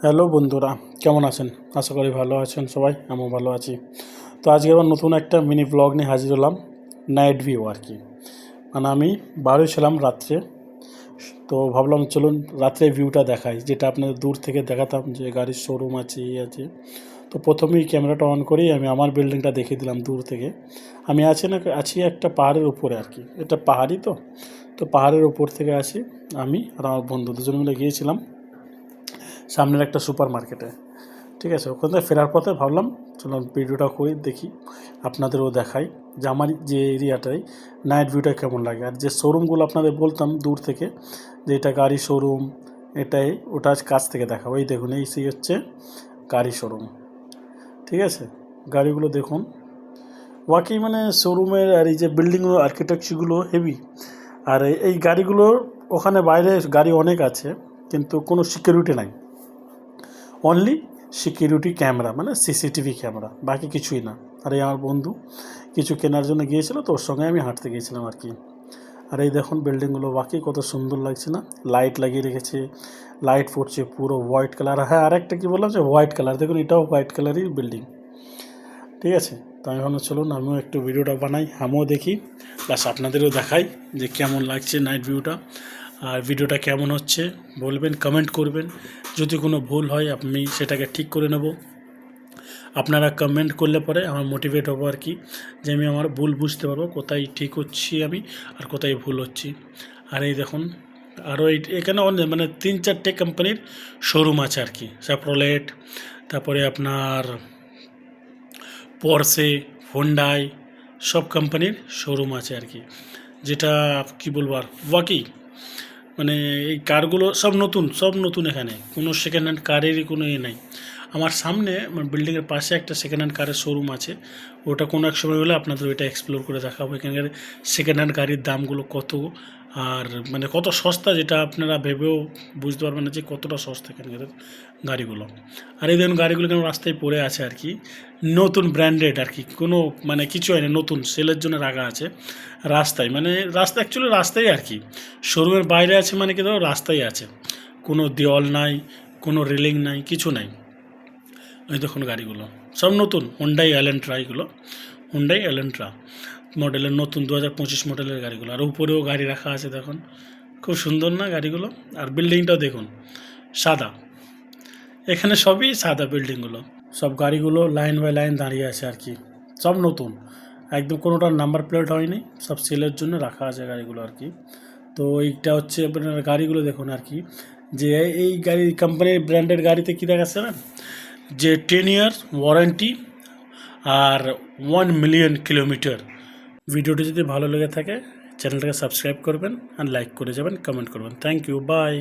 Hello বন্ধুরা, কেমন আছেন? আশা করি ভালো আছেন সবাই, আমিও ভালো আছি। তো আজকে আবার নতুন একটা মিনি ব্লগ নিয়ে হাজির হলাম, নাইট ভিউ আর কি। মানে আমি বাড়ি ছিলাম রাত্রে, তো ভাবলাম চলুন রাত্রে ভিউটা দেখাই, যেটা আপনাদের দূর থেকে দেখাতাম যে গাড়ির শোরুম আছে এই আছে। তো প্রথমেই ক্যামেরাটা অন করেই আমি আমার বিল্ডিংটা দেখিয়ে দিলাম দূর থেকে। আমি আছি একটা পাহাড়ের উপরে আর কি, এটা পাহাড়ই তো পাহাড়ের উপর থেকে আছি আমি আর আমার বন্ধু দুজন মিলে গিয়েছিলাম সামনের একটা সুপার মার্কেটে। ঠিক আছে, ওখান থেকে ফেরার পথে ভাবলাম চলুন ভিডিওটা করি, দেখি আপনাদেরও দেখাই যে আমার যে এরিয়াটায় নাইট ভিউটা কেমন লাগে। আর যে শোরুমগুলো আপনাদের বলতাম দূর থেকে যে এটা গাড়ি শোরুম, এটাই ওটা কাছ থেকে দেখাবো। এই দেখুন, এই সেই হচ্ছে গাড়ি শোরুম। ঠিক আছে, গাড়িগুলো দেখুন, ওয়াকি মানে শোরুমের আর এই যে বিল্ডিংগুলো আর্কিটেকচারগুলো হেভি। আর এই গাড়িগুলোর ওখানে বাইরে গাড়ি অনেক আছে, কিন্তু কোনো সিকিউরিটি নাই, অনলি সিকিউরিটি ক্যামেরা মানে সিসিটিভি ক্যামেরা, বাকি কিছুই না। আর এই আমার বন্ধু কিছু কেনার জন্য গিয়েছিল, তো ওর সঙ্গে আমি হাঁটতে গিয়েছিলাম আর কি। আর এই দেখুন বিল্ডিংগুলো বাকি কত সুন্দর লাগছে না, লাইট লাগিয়ে রেখেছে, লাইট পড়ছে পুরো হোয়াইট কালার। হ্যাঁ, আরেকটা কী বললাম যে হোয়াইট কালার, দেখুন এটাও হোয়াইট কালারই বিল্ডিং। ঠিক আছে, তো আমি ভাবলাম চলুন আমিও একটু ভিডিওটা বানাই, আমিও দেখি, প্লাস আপনাদেরও দেখাই যে কেমন লাগছে নাইট ভিউটা। আর ভিডিওটা কেমন হচ্ছে বলবেন, কমেন্ট করবেন। যদি কোনো ভুল হয় আমি সেটাকে ঠিক করে নেব। আপনারা কমেন্ট করলে পরে আমার মোটিভেট হবো আর কি, যে আমি আমার ভুল বুঝতে পারবো কোথায় ঠিক হচ্ছি আমি আর কোথায় ভুল হচ্ছি। আর এই দেখুন আরও এখানে অনেক মানে 3-4টে কোম্পানির শোরুম আছে আর কি, স্যাফ্রোলেট, তারপরে আপনার পরশে, হোন্ডাই, সব কোম্পানির শোরুম আছে আর কি। যেটা কী বলবো আর বাকি মানে এই কারগুলো সব নতুন এখানে কোনো সেকেন্ড হ্যান্ড কারেরই কোনো নাই। আমার সামনে বিল্ডিংয়ের পাশে একটা সেকেন্ড হ্যান্ড কারের শোরুম আছে, ওটা কোনো এক সময় হলে আপনাদের ওইটা এক্সপ্লোর করে দেখাবো এখানকার সেকেন্ড হ্যান্ড গাড়ির দামগুলো কত, আর মানে কত সস্তা, যেটা আপনারা ভেবেও বুঝতে পারবেন না যে কতটা সস্তা এখানকার গাড়িগুলো। আর এই দেখুন গাড়িগুলো কেন রাস্তায় পড়ে আছে আর কি, নতুন ব্র্যান্ডেড আর কি, কোনো মানে কিছু হয় না, নতুন সেলের জন্য রাখা আছে রাস্তায়, মানে রাস্তা অ্যাকচুয়ালি রাস্তায় আর কি, শোরুমের বাইরে আছে মানে কি ধরো রাস্তায় আছে, কোনো দেওয়াল নাই, কোনো রেলিং নাই, কিছু নাই। ওই দেখুন গাড়িগুলো সব নতুন, হুন্ডাই এলেন্ট্রা, এগুলো হুন্ডাই এলেন্ট্রা মডেলের নতুন 2025 মডেলের গাড়িগুলো। আর উপরেও গাড়ি রাখা আছে দেখুন, খুব সুন্দর না গাড়িগুলো। আর বিল্ডিংটাও দেখুন সাদা, এখানে সবই সাদা বিল্ডিংগুলো, সব গাড়িগুলো লাইন বাই লাইন দাঁড়িয়ে আছে আর কি, সব নতুন একদম, কোনোটার নাম্বার প্লেট হয়নি, সব সেলের জন্য রাখা আছে গাড়িগুলো আর কি। তো এইটা হচ্ছে আপনার গাড়িগুলো দেখুন আর কি, যে এই গাড়ি কোম্পানির ব্র্যান্ডের গাড়িতে কী দেখাচ্ছে না, যে 10 ইয়ার ওয়ারেন্টি আর 1 মিলিয়ন কিলোমিটার। ভিডিওটি যদি ভালো লেগে থাকে চ্যানেলটাকে সাবস্ক্রাইব করবেন আর লাইক করে যাবেন, কমেন্ট করবেন। Thank you, by.